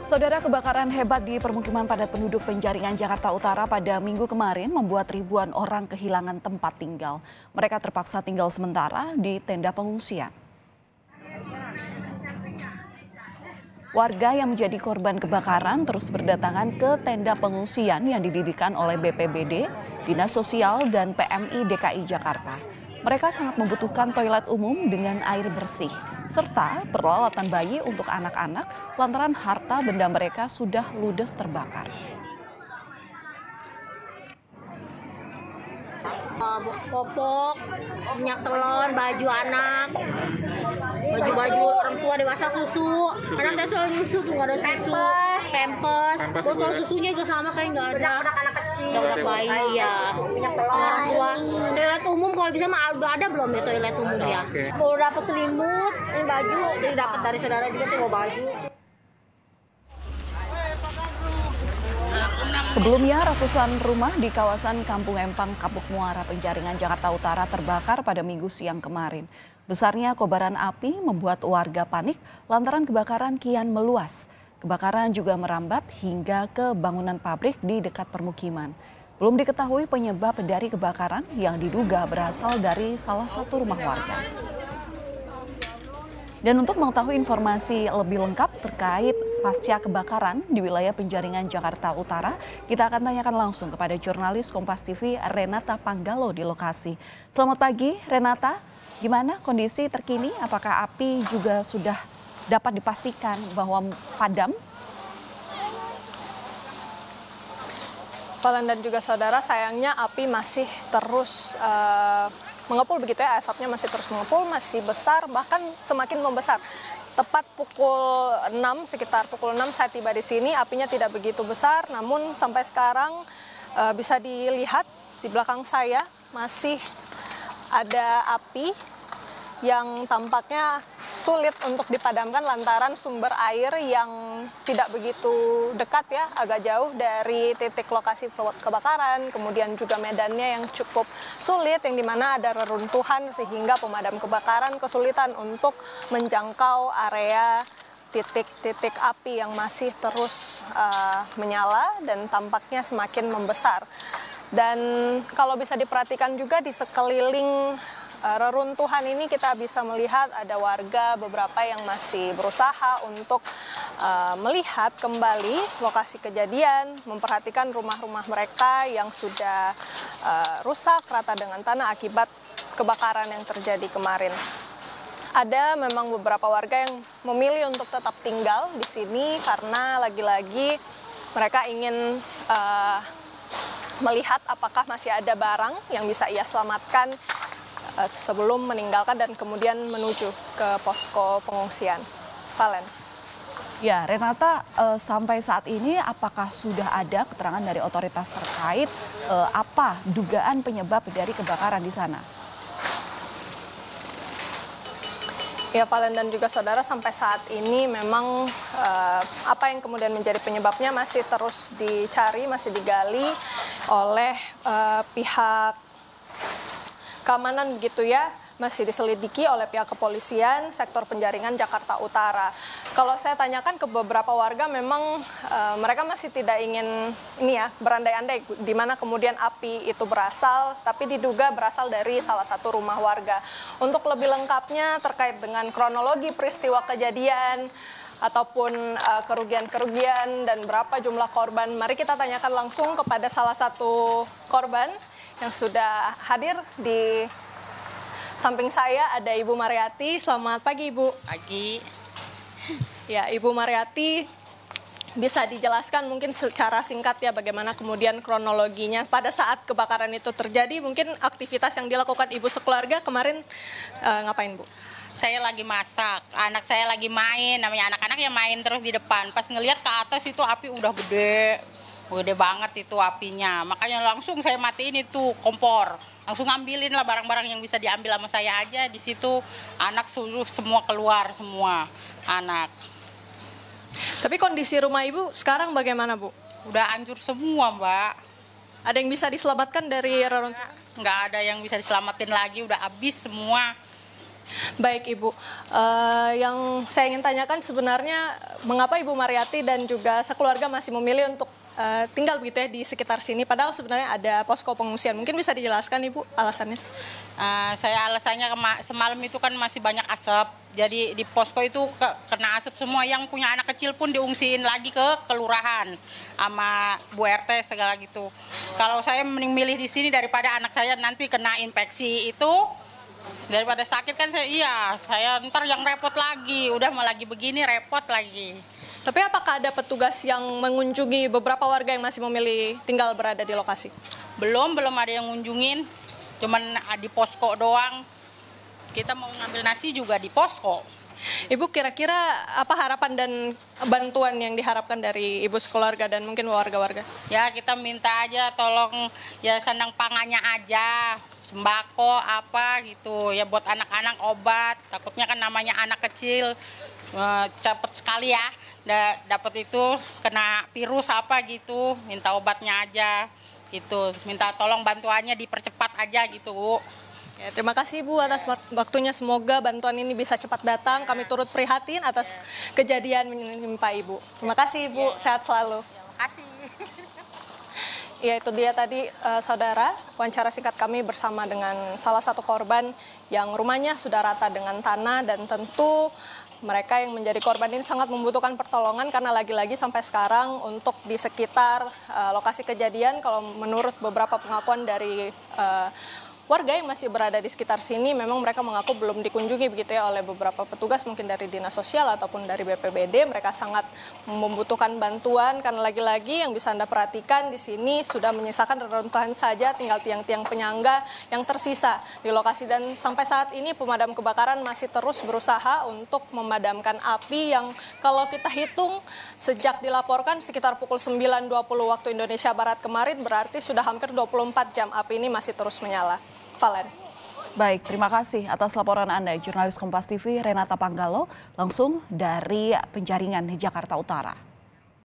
Saudara, kebakaran hebat di permukiman padat penduduk Penjaringan, Jakarta Utara pada Minggu kemarin membuat ribuan orang kehilangan tempat tinggal. Mereka terpaksa tinggal sementara di tenda pengungsian. Warga yang menjadi korban kebakaran terus berdatangan ke tenda pengungsian yang didirikan oleh BPBD, Dinas Sosial, dan PMI DKI Jakarta. Mereka sangat membutuhkan toilet umum dengan air bersih, serta peralatan bayi untuk anak-anak lantaran harta benda mereka sudah ludes terbakar. Popok, minyak telon, baju anak, baju orang tua dewasa, susu. Anak saya soal susu tuh nggak ada susu, pampers, botol susunya juga sama kayak nggak ada. Anak kecil, anak bayi ya. Minyak telon, orang tua. Toilet umum kalau bisa mah udah ada belum ya toilet umum ya? Kalau dapat selimut, ini baju, jadi dapat dari saudara juga tuh mau baju. Sebelumnya, ratusan rumah di kawasan Kampung Empang, Kapuk Muara, Penjaringan, Jakarta Utara terbakar pada Minggu siang kemarin. Besarnya kobaran api membuat warga panik lantaran kebakaran kian meluas. Kebakaran juga merambat hingga ke bangunan pabrik di dekat permukiman. Belum diketahui penyebab dari kebakaran yang diduga berasal dari salah satu rumah warga. Dan untuk mengetahui informasi lebih lengkap terkait pasca kebakaran di wilayah Penjaringan, Jakarta Utara, kita akan tanyakan langsung kepada jurnalis Kompas TV Renata Panggalo di lokasi. Selamat pagi Renata, gimana kondisi terkini? Apakah api juga sudah dapat dipastikan bahwa padam? Valen dan juga saudara, sayangnya api masih terus mengepul begitu ya, asapnya masih terus mengepul, masih besar, bahkan semakin membesar. Tepat pukul 6, sekitar pukul 6 saya tiba di sini, apinya tidak begitu besar, namun sampai sekarang bisa dilihat di belakang saya masih ada api yang tampaknya sulit untuk dipadamkan lantaran sumber air yang tidak begitu dekat ya, agak jauh dari titik lokasi kebakaran, kemudian juga medannya yang cukup sulit, yang dimana ada reruntuhan sehingga pemadam kebakaran kesulitan untuk menjangkau area titik-titik api yang masih terus menyala dan tampaknya semakin membesar. Dan kalau bisa diperhatikan juga di sekeliling reruntuhan ini kita bisa melihat ada warga beberapa yang masih berusaha untuk melihat kembali lokasi kejadian, memperhatikan rumah-rumah mereka yang sudah rusak rata dengan tanah akibat kebakaran yang terjadi kemarin. Ada memang beberapa warga yang memilih untuk tetap tinggal di sini karena lagi-lagi mereka ingin melihat apakah masih ada barang yang bisa ia selamatkan sebelum meninggalkan dan kemudian menuju ke posko pengungsian. Valen. Ya, Renata, sampai saat ini apakah sudah ada keterangan dari otoritas terkait apa dugaan penyebab dari kebakaran di sana? Ya, Valen dan juga saudara, sampai saat ini memang apa yang kemudian menjadi penyebabnya masih terus dicari, masih digali oleh pihak keamanan begitu ya, masih diselidiki oleh pihak kepolisian sektor Penjaringan, Jakarta Utara. Kalau saya tanyakan ke beberapa warga, memang mereka masih tidak ingin ini ya berandai-andai di mana kemudian api itu berasal, tapi diduga berasal dari salah satu rumah warga. Untuk lebih lengkapnya terkait dengan kronologi peristiwa kejadian ataupun kerugian-kerugian dan berapa jumlah korban, mari kita tanyakan langsung kepada salah satu korban yang sudah hadir. Di samping saya ada Ibu Mariati. Selamat pagi, Ibu. Pagi. Ya, Ibu Mariati, bisa dijelaskan mungkin secara singkat ya bagaimana kemudian kronologinya pada saat kebakaran itu terjadi, mungkin aktivitas yang dilakukan Ibu sekeluarga kemarin ngapain, Bu? Saya lagi masak, anak saya lagi main, namanya anak-anak yang main terus di depan. Pas ngelihat ke atas itu api udah gede banget itu apinya. Makanya langsung saya matiin itu kompor. Langsung ngambilin lah barang-barang yang bisa diambil sama saya aja. Di situ anak suruh semua keluar, semua anak. Tapi kondisi rumah Ibu sekarang bagaimana, Bu? Udah hancur semua, Mbak. Ada yang bisa diselamatkan dari reruntuhan? Nggak ada yang bisa diselamatin lagi, udah habis semua. Baik Ibu, yang saya ingin tanyakan sebenarnya mengapa Ibu Mariati dan juga sekeluarga masih memilih untuk tinggal begitu ya di sekitar sini, padahal sebenarnya ada posko pengungsian. Mungkin bisa dijelaskan Ibu alasannya? Saya alasannya semalam itu kan masih banyak asap, jadi di posko itu kena asap semua. Yang punya anak kecil pun diungsiin lagi ke kelurahan sama Bu RT segala gitu. Kalau saya mending milih di sini daripada anak saya nanti kena infeksi itu, daripada sakit kan saya ntar yang repot lagi, udah mau lagi begini repot lagi. Tapi apakah ada petugas yang mengunjungi beberapa warga yang masih memilih tinggal berada di lokasi? Belum ada yang ngunjungin, cuman di posko doang. Kita mau ngambil nasi juga di posko. Ibu kira-kira apa harapan dan bantuan yang diharapkan dari Ibu sekeluarga dan mungkin warga-warga? Ya kita minta aja tolong ya sandang pangannya aja, sembako apa gitu ya buat anak-anak obat. Takutnya kan namanya anak kecil cepet sekali ya dapat itu kena virus apa gitu, minta obatnya aja gitu. Minta tolong bantuannya dipercepat aja gitu, Bu. Ya, terima kasih Bu atas waktunya, semoga bantuan ini bisa cepat datang. Kami turut prihatin atas kejadian menimpa Ibu. Terima kasih Ibu, sehat selalu. Terima kasih. Ya, itu dia tadi saudara, wawancara singkat kami bersama dengan salah satu korban yang rumahnya sudah rata dengan tanah, dan tentu mereka yang menjadi korban ini sangat membutuhkan pertolongan karena lagi-lagi sampai sekarang untuk di sekitar lokasi kejadian, kalau menurut beberapa pengakuan dari warga yang masih berada di sekitar sini, memang mereka mengaku belum dikunjungi begitu ya oleh beberapa petugas, mungkin dari Dinas Sosial ataupun dari BPBD. Mereka sangat membutuhkan bantuan karena lagi-lagi yang bisa Anda perhatikan di sini sudah menyisakan reruntuhan saja, tinggal tiang-tiang penyangga yang tersisa di lokasi. Dan sampai saat ini pemadam kebakaran masih terus berusaha untuk memadamkan api yang kalau kita hitung sejak dilaporkan sekitar pukul 9.20 waktu Indonesia Barat kemarin, berarti sudah hampir 24 jam api ini masih terus menyala. Valen. Baik, terima kasih atas laporan Anda, jurnalis Kompas TV Renata Panggalo, langsung dari Penjaringan, Jakarta Utara.